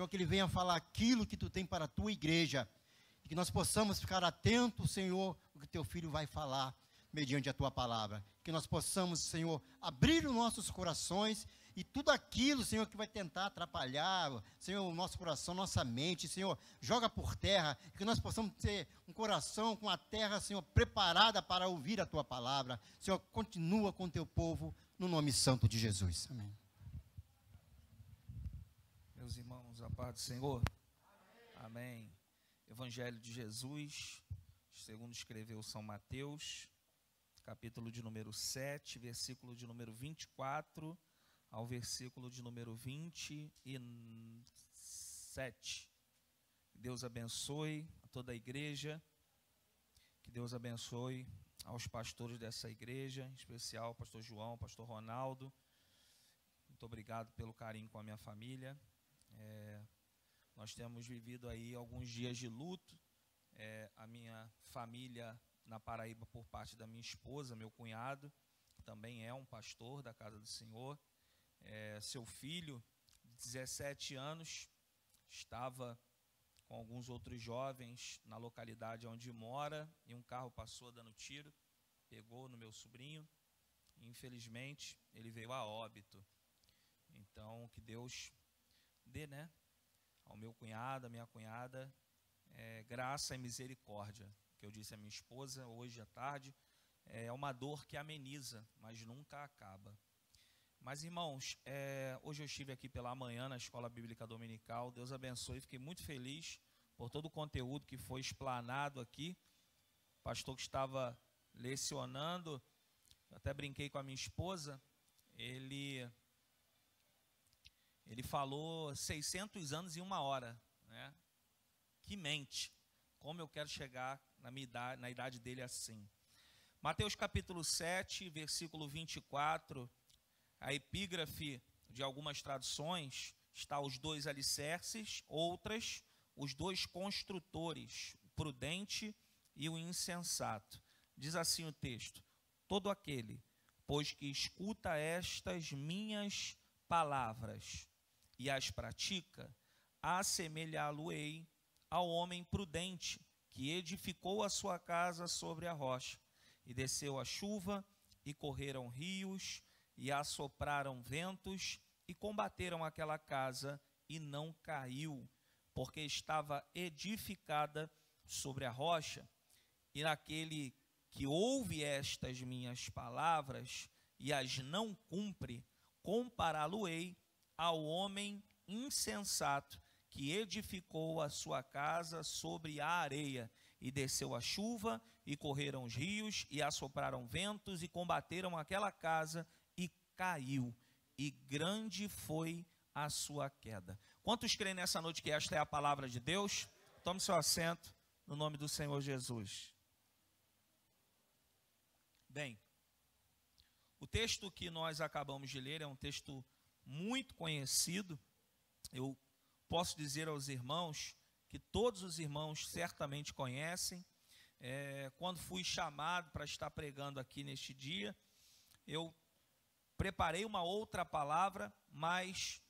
Senhor, que Ele venha falar aquilo que Tu tem para a Tua igreja, e que nós possamos ficar atentos, Senhor, o que Teu Filho vai falar, mediante a Tua palavra, que nós possamos, Senhor, abrir os nossos corações, e tudo aquilo, Senhor, que vai tentar atrapalhar, Senhor, o nosso coração, nossa mente, Senhor, joga por terra, que nós possamos ter um coração com a terra, Senhor, preparada para ouvir a Tua palavra. Senhor, continua com o Teu povo, no nome santo de Jesus. Amém. Meus irmãos, a paz do Senhor. Amém. Evangelho de Jesus, segundo escreveu São Mateus, capítulo de número 7, versículo de número 24 ao versículo de número 27. Deus abençoe a toda a igreja, que Deus abençoe aos pastores dessa igreja, em especial o pastor João, o pastor Ronaldo. Muito obrigado pelo carinho com a minha família. Nós temos vivido aí alguns dias de luto. A minha família na Paraíba, por parte da minha esposa, meu cunhado, que também é um pastor da Casa do Senhor. Seu filho, de 17 anos, estava com alguns outros jovens na localidade onde mora, e um carro passou dando tiro, pegou no meu sobrinho, e infelizmente ele veio a óbito. Então, que Deus dê, ao meu cunhado, à minha cunhada, graça e misericórdia, que eu disse à minha esposa hoje à tarde. É uma dor que ameniza, mas nunca acaba. Mas, irmãos, hoje eu estive aqui pela manhã na Escola Bíblica Dominical. Deus abençoe, fiquei muito feliz por todo o conteúdo que foi explanado aqui. O pastor que estava lecionando, eu até brinquei com a minha esposa, ele falou 600 anos em 1 hora, Que mente, como eu quero chegar na idade dele assim. Mateus capítulo 7, versículo 24, a epígrafe de algumas traduções está os 2 alicerces, outras, os 2 construtores, o prudente e o insensato. Diz assim o texto: todo aquele, pois que escuta estas minhas palavras e as pratica, assemelhá-lo-ei ao homem prudente, que edificou a sua casa sobre a rocha, e desceu a chuva, e correram rios, e assopraram ventos, e combateram aquela casa, e não caiu, porque estava edificada sobre a rocha. E naquele que ouve estas minhas palavras, e as não cumpre, compará-lo-ei ao homem insensato, que edificou a sua casa sobre a areia, e desceu a chuva, e correram os rios, e assopraram ventos, e combateram aquela casa, e caiu, e grande foi a sua queda. Quantos creem nessa noite que esta é a palavra de Deus? Tome seu assento, no nome do Senhor Jesus. Bem, o texto que nós acabamos de ler é um texto muito conhecido. Eu posso dizer aos irmãos que todos os irmãos certamente conhecem. Quando fui chamado para estar pregando aqui neste dia, eu preparei uma outra palavra, mas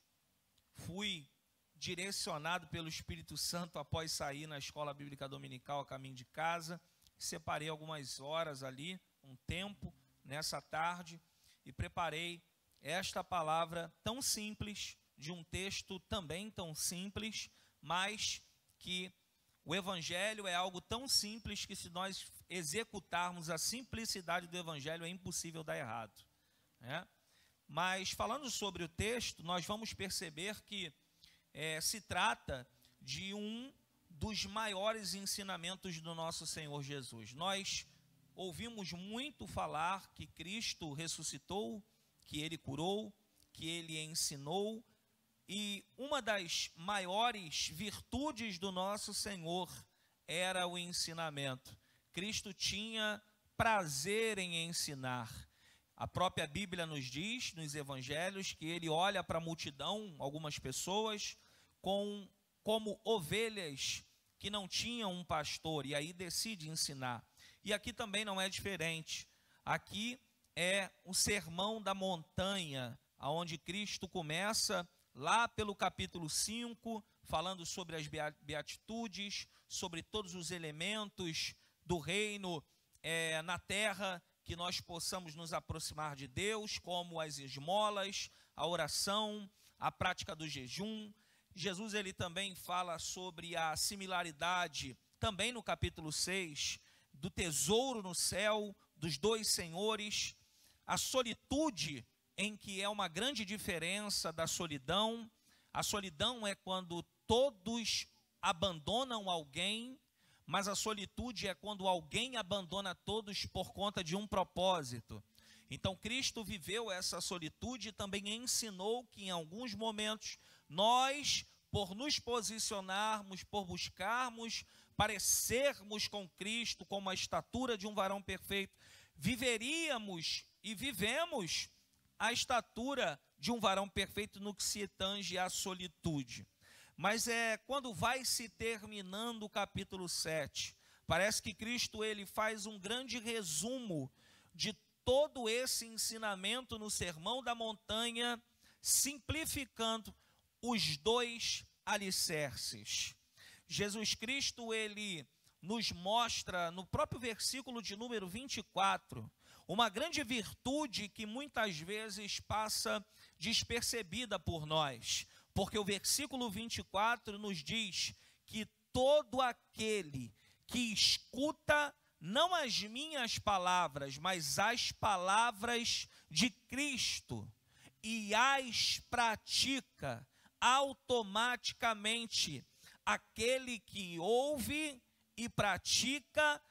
fui direcionado pelo Espírito Santo após sair na Escola Bíblica Dominical a caminho de casa. Separei algumas horas ali, um tempo, nessa tarde, e preparei esta palavra tão simples, de um texto também tão simples, mas que o Evangelho é algo tão simples que, se nós executarmos a simplicidade do Evangelho, é impossível dar errado, Mas, falando sobre o texto, nós vamos perceber que se trata de um dos maiores ensinamentos do nosso Senhor Jesus. Nós ouvimos muito falar que Cristo ressuscitou, que Ele curou, que Ele ensinou, e uma das maiores virtudes do nosso Senhor era o ensinamento. Cristo tinha prazer em ensinar. A própria Bíblia nos diz, nos evangelhos, que Ele olha para a multidão, algumas pessoas, como ovelhas que não tinham um pastor, e aí decide ensinar. E aqui também não é diferente. Aqui é o Sermão da Montanha, onde Cristo começa lá pelo capítulo 5, falando sobre as beatitudes, sobre todos os elementos do reino na terra, que nós possamos nos aproximar de Deus, como as esmolas, a oração, a prática do jejum. Jesus ele também fala sobre a similaridade, também no capítulo 6, do tesouro no céu, dos dois senhores, a solitude, em que é uma grande diferença da solidão. A solidão é quando todos abandonam alguém, mas a solitude é quando alguém abandona todos por conta de um propósito. Então Cristo viveu essa solitude e também ensinou que em alguns momentos nós, por nos posicionarmos, por buscarmos parecermos com Cristo, como a estatura de um varão perfeito, viveríamos e vivemos a estatura de um varão perfeito no que se tange à solitude. Mas quando vai se terminando o capítulo 7, parece que Cristo ele faz um grande resumo de todo esse ensinamento no Sermão da Montanha, simplificando os dois alicerces. Jesus Cristo ele nos mostra no próprio versículo de número 24, uma grande virtude que muitas vezes passa despercebida por nós, porque o versículo 24 nos diz que todo aquele que escuta não as minhas palavras, mas as palavras de Cristo, e as pratica, automaticamente aquele que ouve e pratica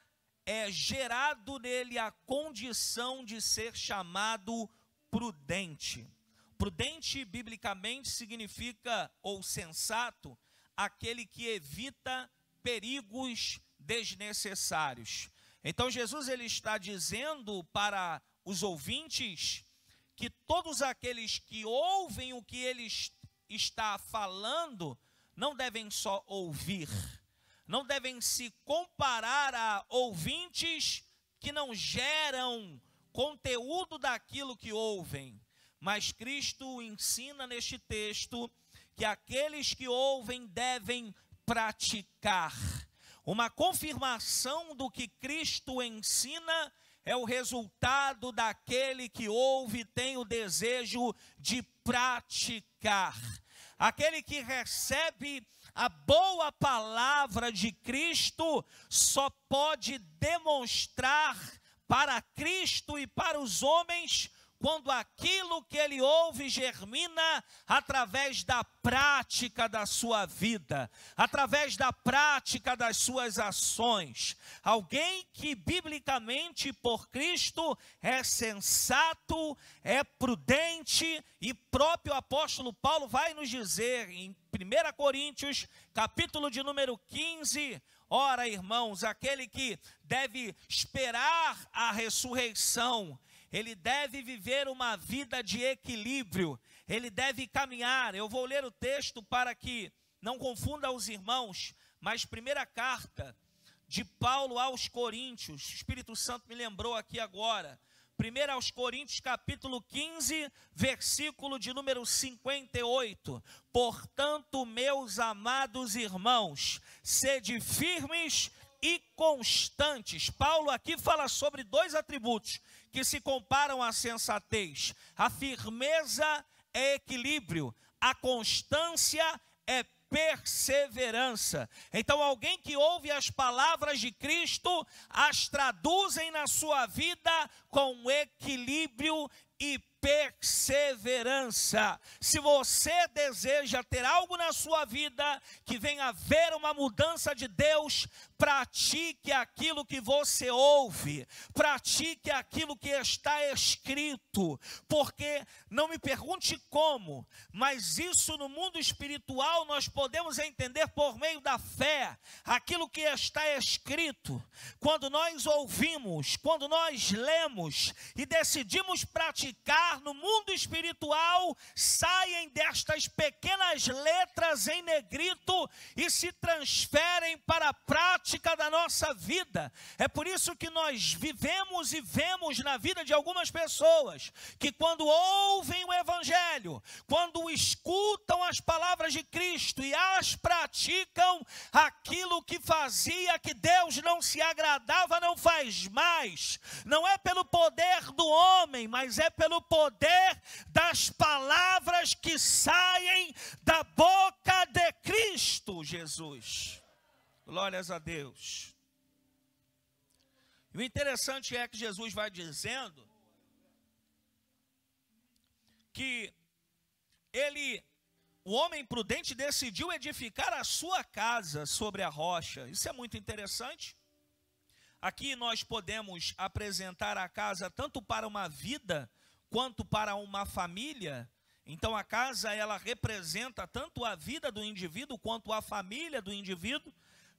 é gerado nele a condição de ser chamado prudente. Prudente, biblicamente, significa, ou sensato, aquele que evita perigos desnecessários. Então, Jesus ele está dizendo para os ouvintes que todos aqueles que ouvem o que ele está falando, não devem só ouvir, não devem se comparar a ouvintes que não geram conteúdo daquilo que ouvem. Mas Cristo ensina neste texto que aqueles que ouvem devem praticar. Uma confirmação do que Cristo ensina é o resultado daquele que ouve e tem o desejo de praticar. Aquele que recebe a boa palavra de Cristo só pode demonstrar para Cristo e para os homens quando aquilo que ele ouve germina através da prática da sua vida, através da prática das suas ações. Alguém que biblicamente por Cristo é sensato, é prudente, e próprio apóstolo Paulo vai nos dizer em 1 Coríntios, capítulo de número 15, ora irmãos, aquele que deve esperar a ressurreição, ele deve viver uma vida de equilíbrio, ele deve caminhar. Eu vou ler o texto para que não confunda os irmãos, mas primeira carta de Paulo aos Coríntios, o Espírito Santo me lembrou aqui agora, 1 aos Coríntios capítulo 15, versículo de número 58, portanto, meus amados irmãos, sede firmes e constantes. Paulo aqui fala sobre dois atributos que se comparam à sensatez. A firmeza é equilíbrio, a constância é perseverança. Então alguém que ouve as palavras de Cristo, as traduzem na sua vida com equilíbrio e perseverança. Se você deseja ter algo na sua vida que venha haver uma mudança de Deus, pratique aquilo que você ouve, pratique aquilo que está escrito, porque não me pergunte como, mas isso no mundo espiritual nós podemos entender por meio da fé, aquilo que está escrito. Quando nós ouvimos, quando nós lemos e decidimos praticar falar no mundo espiritual saem destas pequenas letras em negrito e se transferem para a prática da nossa vida. É por isso que nós vivemos e vemos na vida de algumas pessoas que quando ouvem o Evangelho, quando escutam as palavras de Cristo e as praticam, aquilo que fazia que Deus não se agradava não faz mais. Não é pelo poder do homem, mas é pelo poder das palavras que saem da boca de Cristo Jesus. Glórias a Deus. E o interessante é que Jesus vai dizendo que o homem prudente decidiu edificar a sua casa sobre a rocha. Isso é muito interessante. Aqui nós podemos apresentar a casa tanto para uma vida quanto para uma família. Então a casa, ela representa tanto a vida do indivíduo quanto a família do indivíduo.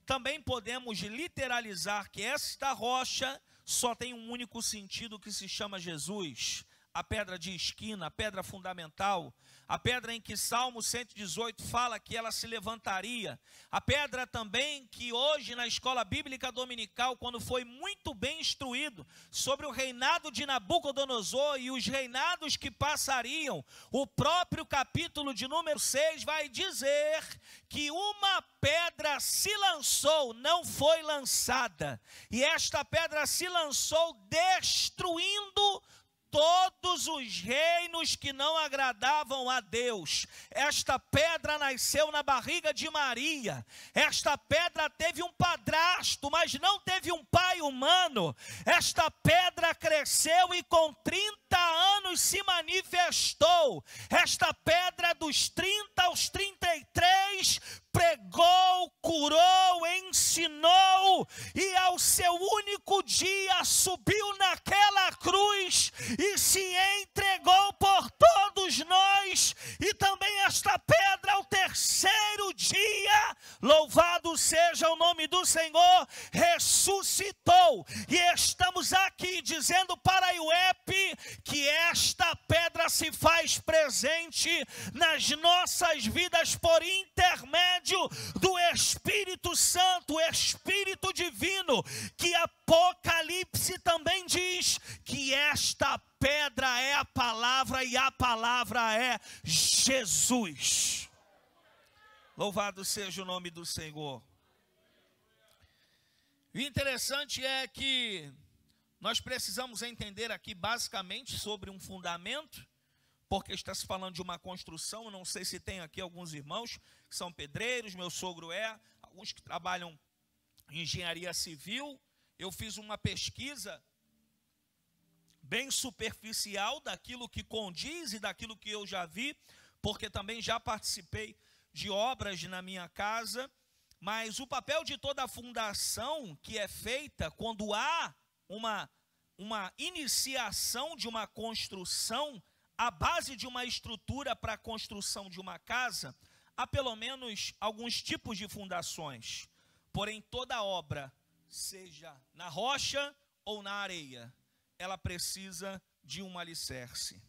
Também podemos literalizar que esta rocha só tem um único sentido, que se chama Jesus. A pedra de esquina, a pedra fundamental, a pedra em que Salmo 118 fala que ela se levantaria, a pedra também que hoje na escola bíblica dominical, quando foi muito bem instruído sobre o reinado de Nabucodonosor e os reinados que passariam, o próprio capítulo de número 6 vai dizer que uma pedra se lançou, não foi lançada, e esta pedra se lançou destruindo todos os reinos que não agradavam a Deus. Esta pedra nasceu na barriga de Maria. Esta pedra teve um padrasto, mas não teve um pai humano. Esta pedra cresceu e com 30 anos se manifestou. Esta pedra dos 30 aos 33 pregou, curou, ensinou, e ao seu único dia subiu naquela cruz e se entregou por todos nós. E também esta pedra, ao terceiro dia, louvado seja o nome do Senhor, ressuscitou. E estamos aqui dizendo para a IUEP que esta pedra se faz presente nas nossas vidas por intermédio do Espírito Santo, o Espírito Divino, que Apocalipse também diz que esta pedra é a palavra e a palavra é Jesus. Louvado seja o nome do Senhor. O interessante é que nós precisamos entender aqui basicamente sobre um fundamento, porque está se falando de uma construção. Eu não sei se tem aqui alguns irmãos que são pedreiros, meu sogro alguns que trabalham em engenharia civil. Eu fiz uma pesquisa bem superficial daquilo que condiz e daquilo que eu já vi, porque também já participei de obras na minha casa. Mas o papel de toda a fundação que é feita quando há uma iniciação de uma construção, a base de uma estrutura para a construção de uma casa, há pelo menos alguns tipos de fundações. Porém, toda obra, seja na rocha ou na areia, ela precisa de um alicerce.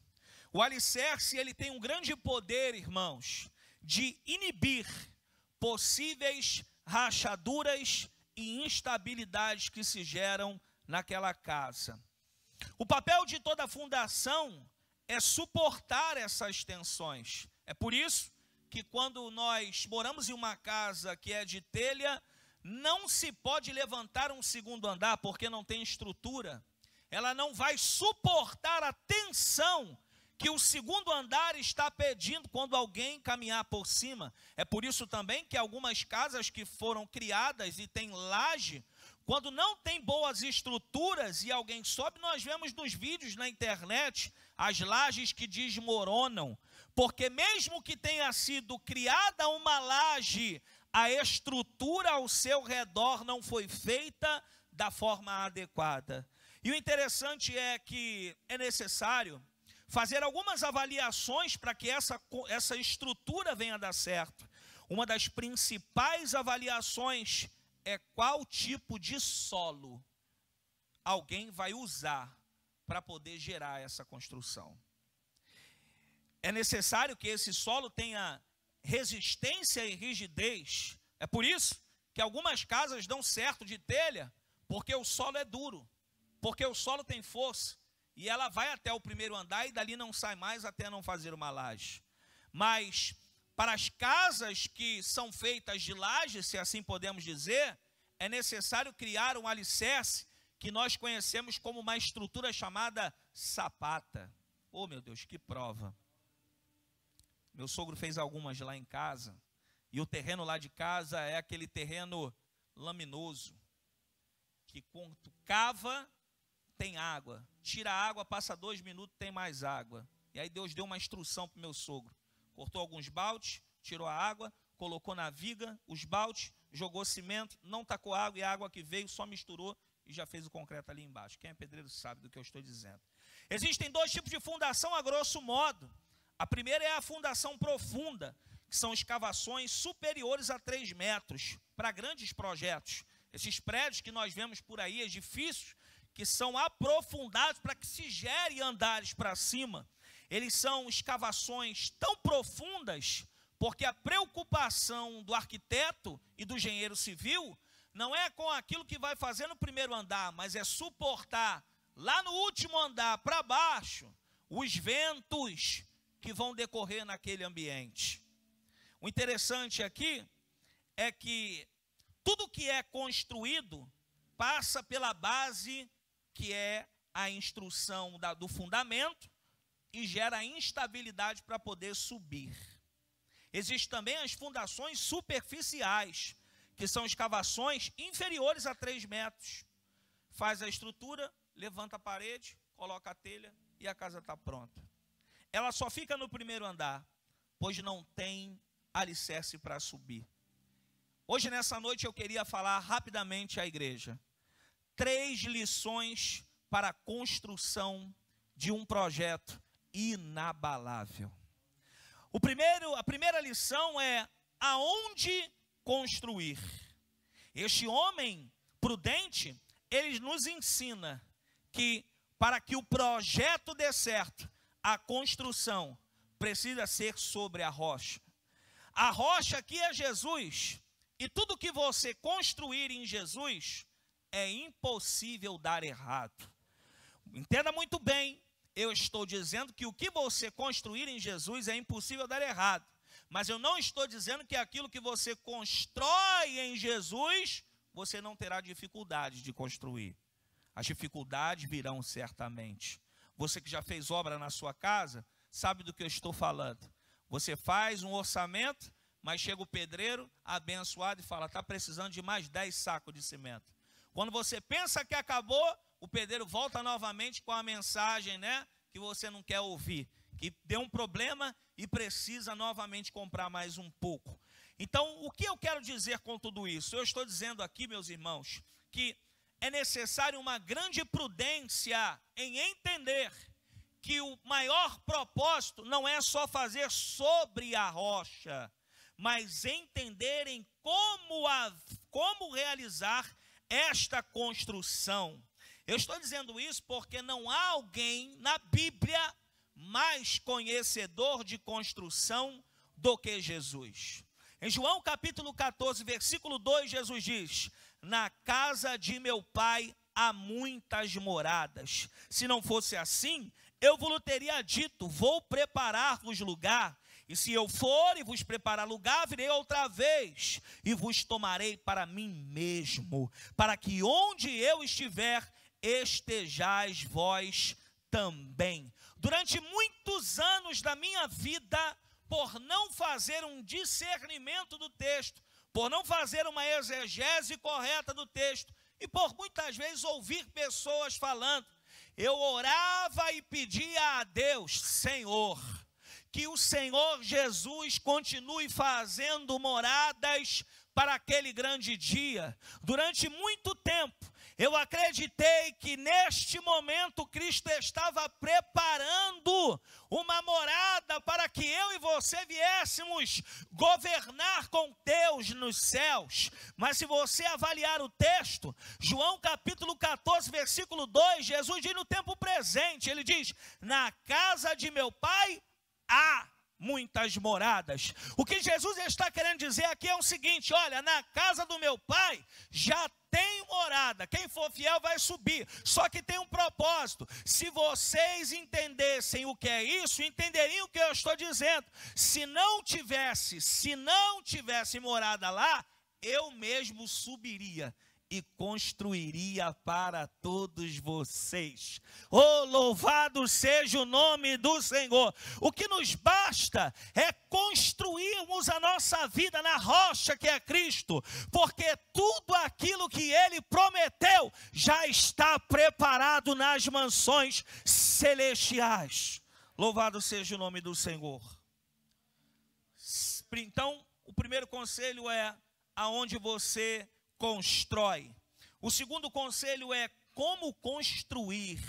O alicerce, ele tem um grande poder, irmãos, de inibir possíveis rachaduras e instabilidades que se geram naquela casa. O papel de toda fundação é suportar essas tensões. É por isso que quando nós moramos em uma casa que é de telha, não se pode levantar um segundo andar, porque não tem estrutura. Ela não vai suportar a tensão que o segundo andar está pedindo quando alguém caminhar por cima. É por isso também que algumas casas que foram criadas e tem laje, quando não tem boas estruturas e alguém sobe, nós vemos nos vídeos na internet as lajes que desmoronam, porque mesmo que tenha sido criada uma laje, a estrutura ao seu redor não foi feita da forma adequada. E o interessante é que é necessário fazer algumas avaliações para que essa estrutura venha a dar certo. Uma das principais avaliações é qual tipo de solo alguém vai usar para poder gerar essa construção. é necessário que esse solo tenha resistência e rigidez. É por isso que algumas casas dão certo de telha, porque o solo é duro, porque o solo tem força, e ela vai até o primeiro andar e dali não sai mais até não fazer uma laje. Mas para as casas que são feitas de laje, se assim podemos dizer, é necessário criar um alicerce que nós conhecemos como uma estrutura chamada sapata. Oh, meu Deus, que prova! Meu sogro fez algumas lá em casa, e o terreno lá de casa é aquele terreno laminoso, que quando cava, tem água. Tira a água, passa 2 minutos, tem mais água. E aí Deus deu uma instrução para o meu sogro. Cortou alguns baldes, tirou a água, colocou na viga os baldes, jogou cimento, não tacou água, e a água que veio só misturou e já fez o concreto ali embaixo. Quem é pedreiro sabe do que eu estou dizendo. Existem 2 tipos de fundação a grosso modo. A primeira é a fundação profunda, que são escavações superiores a 3 metros, para grandes projetos. Esses prédios que nós vemos por aí, edifícios, que são aprofundados para que se gere andares para cima. Eles são escavações tão profundas, porque a preocupação do arquiteto e do engenheiro civil não é com aquilo que vai fazer no primeiro andar, mas é suportar lá no último andar para baixo os ventos que vão decorrer naquele ambiente. O interessante aqui é que tudo que é construído passa pela base, que é a instrução do fundamento, e gera instabilidade para poder subir. Existem também as fundações superficiais, que são escavações inferiores a 3 metros. Faz a estrutura, levanta a parede, coloca a telha e a casa está pronta. Ela só fica no primeiro andar, pois não tem alicerce para subir. Hoje, nessa noite, eu queria falar rapidamente à igreja 3 lições para a construção de um projeto inabalável. A primeira lição é aonde construir. Este homem prudente, ele nos ensina que para que o projeto dê certo, a construção precisa ser sobre a rocha. A rocha aqui é Jesus, e tudo que você construir em Jesus é impossível dar errado. Entenda muito bem, eu estou dizendo que o que você construir em Jesus é impossível dar errado, mas eu não estou dizendo que aquilo que você constrói em Jesus, você não terá dificuldade de construir. As dificuldades virão certamente. Você que já fez obra na sua casa, sabe do que eu estou falando. Você faz um orçamento, mas chega o pedreiro abençoado e fala, está precisando de mais 10 sacos de cimento. Quando você pensa que acabou, o pedreiro volta novamente com a mensagem, né, que você não quer ouvir, que deu um problema e precisa novamente comprar mais um pouco. Então, o que eu quero dizer com tudo isso? Eu estou dizendo aqui, meus irmãos, que é necessário uma grande prudência em entender que o maior propósito não é só fazer sobre a rocha, mas entenderem como realizar esta construção. Eu estou dizendo isso porque não há alguém na Bíblia mais conhecedor de construção do que Jesus. Em João capítulo 14, versículo 2, Jesus diz, na casa de meu pai há muitas moradas. Se não fosse assim, eu vos teria dito, vou preparar-vos lugar. E se eu for e vos preparar lugar, virei outra vez e vos tomarei para mim mesmo, para que onde eu estiver, estejais vós também. Durante muitos anos da minha vida, por não fazer um discernimento do texto, por não fazer uma exegese correta do texto, e por muitas vezes ouvir pessoas falando, eu orava e pedia a Deus, Senhor, que o Senhor Jesus continue fazendo moradas para aquele grande dia. Durante muito tempo, eu acreditei que neste momento Cristo estava preparando uma morada para que eu e você viéssemos governar com Deus nos céus. Mas se você avaliar o texto, João capítulo 14, versículo 2, Jesus diz no tempo presente, ele diz, na casa de meu pai há muitas moradas. O que Jesus está querendo dizer aqui é o seguinte: olha, na casa do meu pai já tem morada, quem for fiel vai subir, só que tem um propósito. Se vocês entendessem o que é isso, entenderiam o que eu estou dizendo. Se não tivesse morada lá, eu mesmo subiria e construiria para todos vocês. Oh, louvado seja o nome do Senhor. O que nos basta é construirmos a nossa vida na rocha que é Cristo, porque tudo aquilo que Ele prometeu já está preparado nas mansões celestiais. Louvado seja o nome do Senhor. Então, o primeiro conselho é aonde você constrói. O segundo conselho é como construir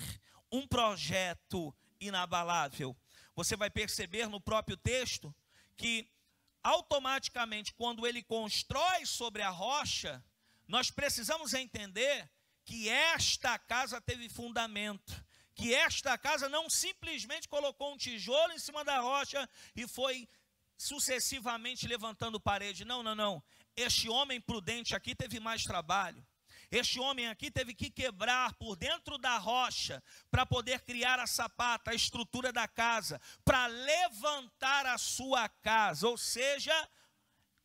um projeto inabalável. Você vai perceber no próprio texto que automaticamente quando ele constrói sobre a rocha, nós precisamos entender que esta casa teve fundamento, que esta casa não simplesmente colocou um tijolo em cima da rocha e foi sucessivamente levantando parede. Não. Este homem prudente aqui teve mais trabalho. Este homem aqui teve que quebrar por dentro da rocha para poder criar a sapata, a estrutura da casa, para levantar a sua casa. Ou seja,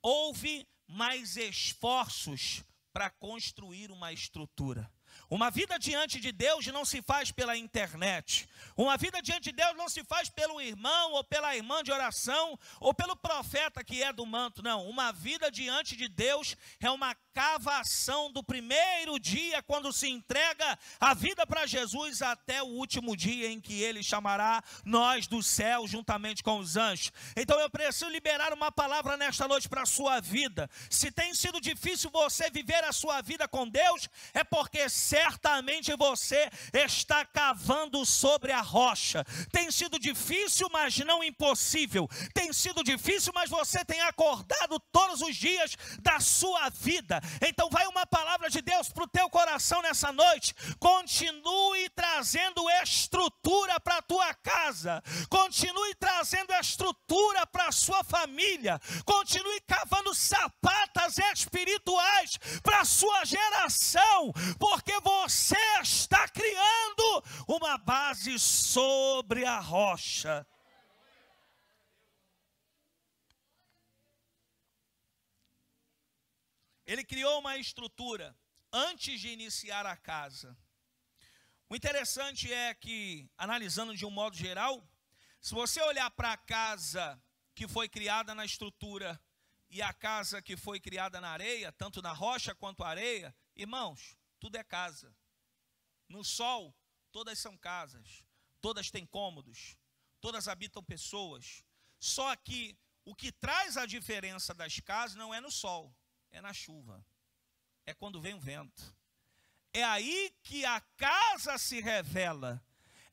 houve mais esforços para construir uma estrutura. Uma vida diante de Deus não se faz pela internet. Uma vida diante de Deus não se faz pelo irmão ou pela irmã de oração ou pelo profeta que é do manto. Não, uma vida diante de Deus é uma cavação do primeiro dia quando se entrega a vida para Jesus até o último dia em que Ele chamará nós do céu juntamente com os anjos. Então eu preciso liberar uma palavra nesta noite para a sua vida. Se tem sido difícil você viver a sua vida com Deus, é porque certamente você está cavando sobre a rocha. Tem sido difícil, mas não impossível. Tem sido difícil, mas você tem acordado todos os dias da sua vida. Então vai uma palavra de Deus para o teu coração nessa noite. Continue trazendo estrutura para a tua casa. Continue trazendo estrutura para a sua família. Continue cavando sapatas espirituais para a sua geração, porque você está criando uma base sobre a rocha. Ele criou uma estrutura antes de iniciar a casa. O interessante é que, analisando de um modo geral, se você olhar para a casa que foi criada na estrutura e a casa que foi criada na areia, tanto na rocha quanto na areia, irmãos, tudo é casa. No sol, todas são casas, todas têm cômodos, todas habitam pessoas. Só que o que traz a diferença das casas não é no sol, é na chuva, é quando vem o vento. É aí que a casa se revela,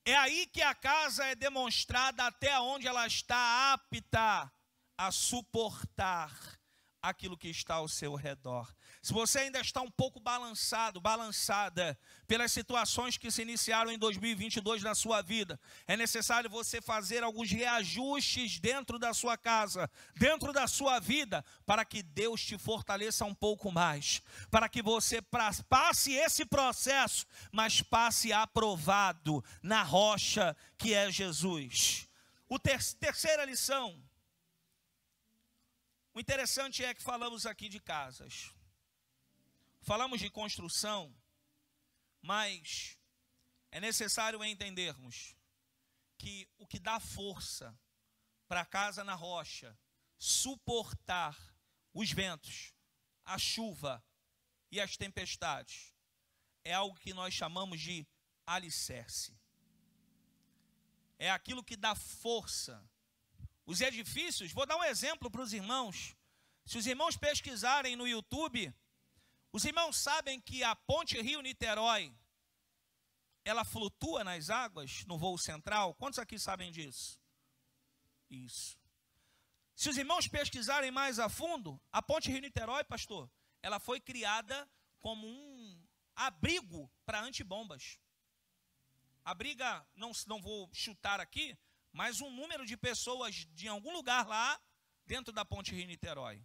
é aí que a casa é demonstrada até onde ela está apta a suportar aquilo que está ao seu redor. Se você ainda está um pouco balançada pelas situações que se iniciaram em 2022 na sua vida, é necessário você fazer alguns reajustes dentro da sua casa, dentro da sua vida, para que Deus te fortaleça um pouco mais, para que você passe esse processo, mas passe aprovado na rocha que é Jesus. Terceira lição. O interessante é que falamos aqui de casas, falamos de construção, mas é necessário entendermos que o que dá força para a casa na rocha suportar os ventos, a chuva e as tempestades é algo que nós chamamos de alicerce. É aquilo que dá força. Os edifícios, vou dar um exemplo para os irmãos. Se os irmãos pesquisarem no YouTube, os irmãos sabem que a ponte Rio-Niterói, ela flutua nas águas, no voo central? Quantos aqui sabem disso? Isso. Se os irmãos pesquisarem mais a fundo, a ponte Rio-Niterói, pastor, ela foi criada como um abrigo para antibombas. Abriga, não vou chutar aqui, mas um número de pessoas de algum lugar lá, dentro da Ponte Rio-Niterói.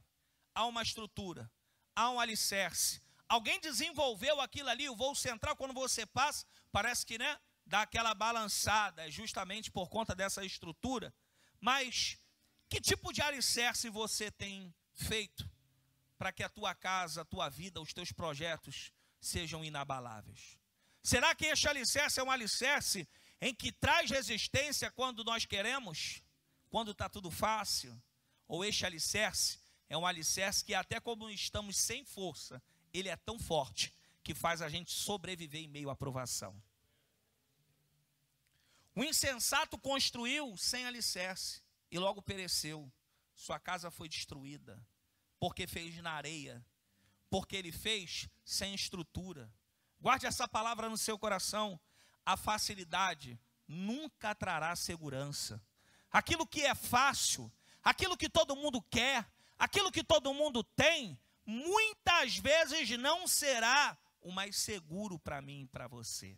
Há uma estrutura, há um alicerce. Alguém desenvolveu aquilo ali, o voo central, quando você passa, parece que, né, dá aquela balançada, justamente por conta dessa estrutura. Mas que tipo de alicerce você tem feito para que a tua casa, a tua vida, os teus projetos sejam inabaláveis? Será que este alicerce é um alicerce em que traz resistência quando nós queremos, quando está tudo fácil? Ou este alicerce é um alicerce que até como estamos sem força, ele é tão forte que faz a gente sobreviver em meio à provação? O insensato construiu sem alicerce e logo pereceu. Sua casa foi destruída, porque fez na areia, porque ele fez sem estrutura. Guarde essa palavra no seu coração. A facilidade nunca trará segurança. Aquilo que é fácil, aquilo que todo mundo quer, aquilo que todo mundo tem, muitas vezes não será o mais seguro para mim e para você.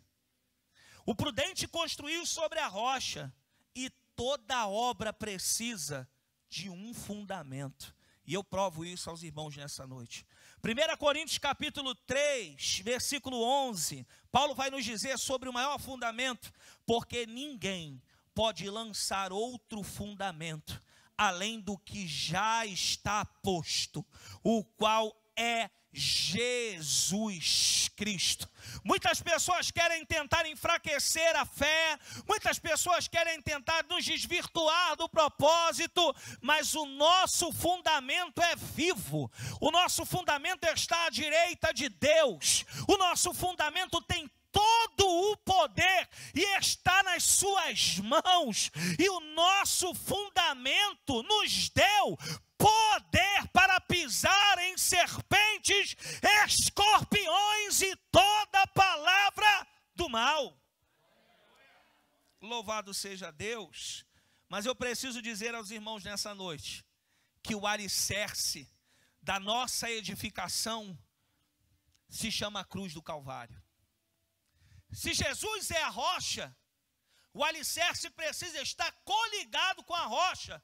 O prudente construiu sobre a rocha, e toda obra precisa de um fundamento. E eu provo isso aos irmãos nessa noite. 1 Coríntios capítulo 3, versículo 11, Paulo vai nos dizer sobre o maior fundamento: porque ninguém pode lançar outro fundamento, além do que já está posto, o qual é Jesus Cristo. Muitas pessoas querem tentar enfraquecer a fé, muitas pessoas querem tentar nos desvirtuar do propósito, mas o nosso fundamento é vivo, o nosso fundamento está à direita de Deus, o nosso fundamento tem todo o poder e está nas suas mãos, e o nosso fundamento nos deu poder para pisar em serpentes, escorpiões e toda palavra do mal. Louvado seja Deus. Mas eu preciso dizer aos irmãos nessa noite que o alicerce da nossa edificação se chama a cruz do Calvário. Se Jesus é a rocha, o alicerce precisa estar coligado com a rocha.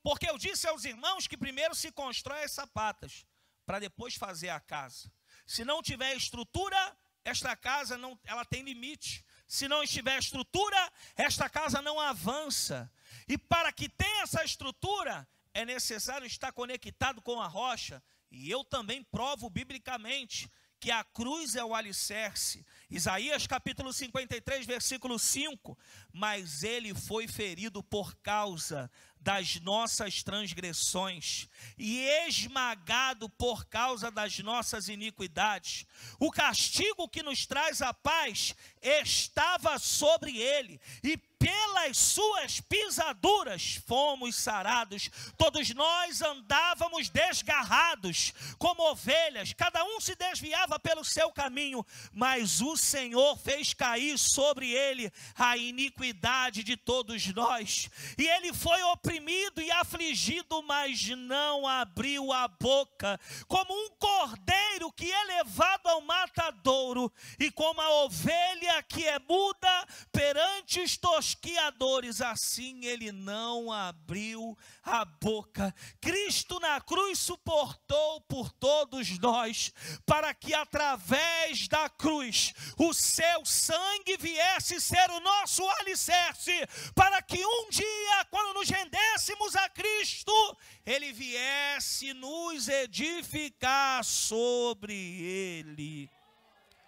Porque eu disse aos irmãos que primeiro se constrói as sapatas, para depois fazer a casa. Se não tiver estrutura, esta casa ela tem limite. Se não estiver estrutura, esta casa não avança. E para que tenha essa estrutura, é necessário estar conectado com a rocha. E eu também provo biblicamente que a cruz é o alicerce. Isaías capítulo 53, versículo 5. Mas ele foi ferido por causa das nossas transgressões e esmagado por causa das nossas iniquidades. O castigo que nos traz a paz estava sobre ele, e pelas suas pisaduras fomos sarados. Todos nós andávamos desgarrados como ovelhas, cada um se desviava pelo seu caminho, mas o Senhor fez cair sobre ele a iniquidade de todos nós, e ele foi oprimido e afligido, mas não abriu a boca. Como um cordeiro que é levado ao matadouro, e como a ovelha que é muda perante os tosquiadores, assim ele não abriu a boca. Cristo na cruz suportou por todos nós, para que através da cruz o seu sangue viesse ser o nosso alicerce, para que um dia, quando nos rendêssemos a Cristo, ele viesse nos edificar sobre ele.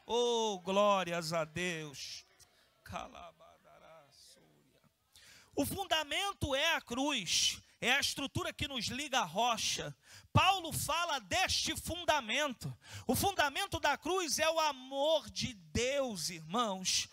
Oh, glórias a Deus. O fundamento é a cruz, é a estrutura que nos liga à rocha. Paulo fala deste fundamento. O fundamento da cruz é o amor de Deus, irmãos.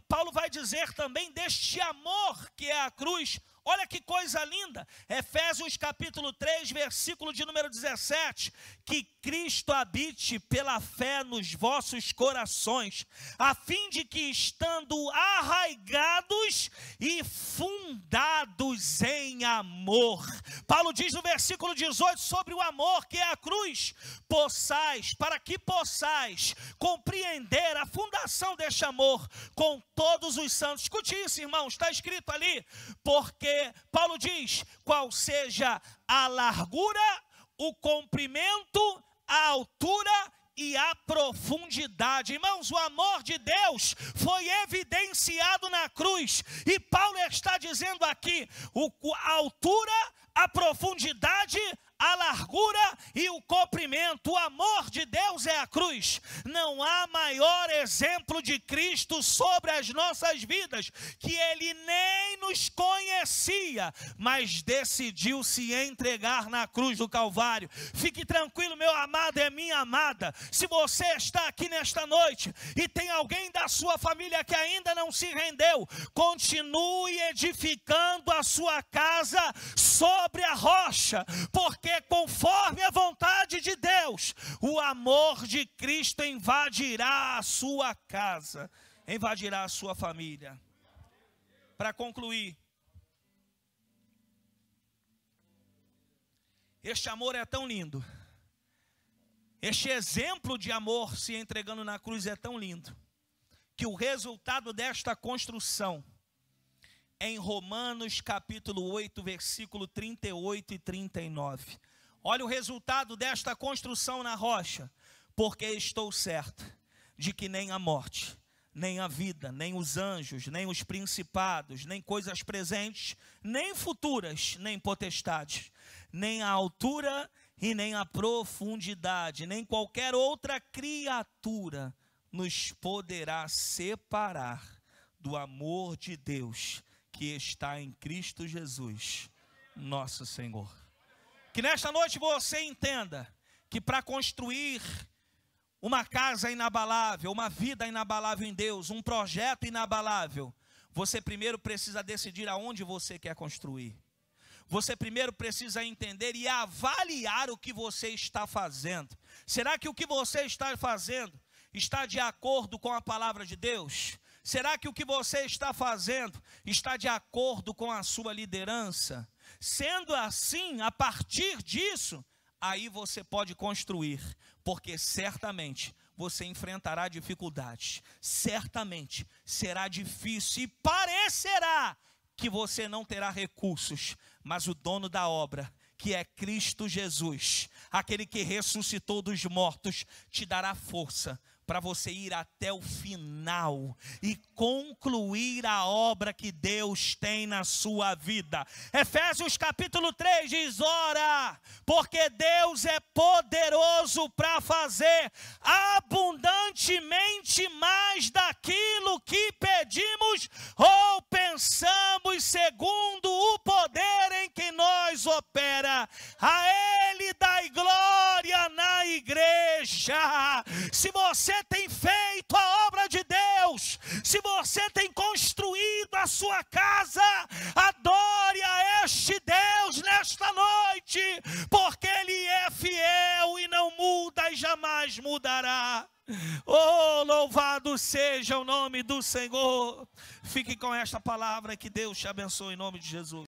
Paulo vai dizer também deste amor que é a cruz, Olha que coisa linda, Efésios capítulo 3, versículo de número 17, que Cristo habite pela fé nos vossos corações, a fim de que estando arraigados e fundados em amor. Paulo diz no versículo 18 sobre o amor, que é a cruz, para que possais compreender a fundação deste amor com todos os santos. Escute isso, irmãos, está escrito ali, porque Paulo diz, qual seja a largura, o comprimento, a altura e a profundidade. Irmãos, o amor de Deus foi evidenciado na cruz, e Paulo está dizendo aqui, a altura, a profundidade, a largura e o comprimento. O amor de Deus é a cruz. Não há maior exemplo de Cristo sobre as nossas vidas, que ele nem nos conhecia, mas decidiu se entregar na cruz do Calvário. Fique tranquilo, meu amado e minha amada, se você está aqui nesta noite e tem alguém da sua família que ainda não se rendeu, continue edificando a sua casa sobre a rocha, porque conforme a vontade de Deus, o amor de Cristo invadirá a sua casa, invadirá a sua família. Para concluir, este amor é tão lindo, este exemplo de amor se entregando na cruz é tão lindo, que o resultado desta construção, em Romanos capítulo 8, versículo 38 e 39. Olha o resultado desta construção na rocha. Porque estou certo de que nem a morte, nem a vida, nem os anjos, nem os principados, nem coisas presentes, nem futuras, nem potestades, nem a altura e nem a profundidade, nem qualquer outra criatura nos poderá separar do amor de Deus que está em Cristo Jesus, nosso Senhor. Que nesta noite você entenda que para construir uma casa inabalável, uma vida inabalável em Deus, um projeto inabalável, você primeiro precisa decidir aonde você quer construir. Você primeiro precisa entender e avaliar o que você está fazendo. Será que o que você está fazendo está de acordo com a palavra de Deus? Será que o que você está fazendo está de acordo com a sua liderança? Sendo assim, a partir disso, aí você pode construir, porque certamente você enfrentará dificuldades, certamente será difícil e parecerá que você não terá recursos, mas o dono da obra, que é Cristo Jesus, aquele que ressuscitou dos mortos, te dará força para você ir até o final e concluir a obra que Deus tem na sua vida. Efésios capítulo 3 diz, ora, porque Deus é poderoso para fazer abundantemente mais daquilo que pedimos ou pensamos, segundo o poder em que nos opera. A Ele dai glória na igreja. Se você tem feito a obra de Deus, se você tem construído a sua casa, adore a este Deus nesta noite, porque Ele é fiel e não muda e jamais mudará. Oh, louvado seja o nome do Senhor. Fique com esta palavra, que Deus te abençoe em nome de Jesus.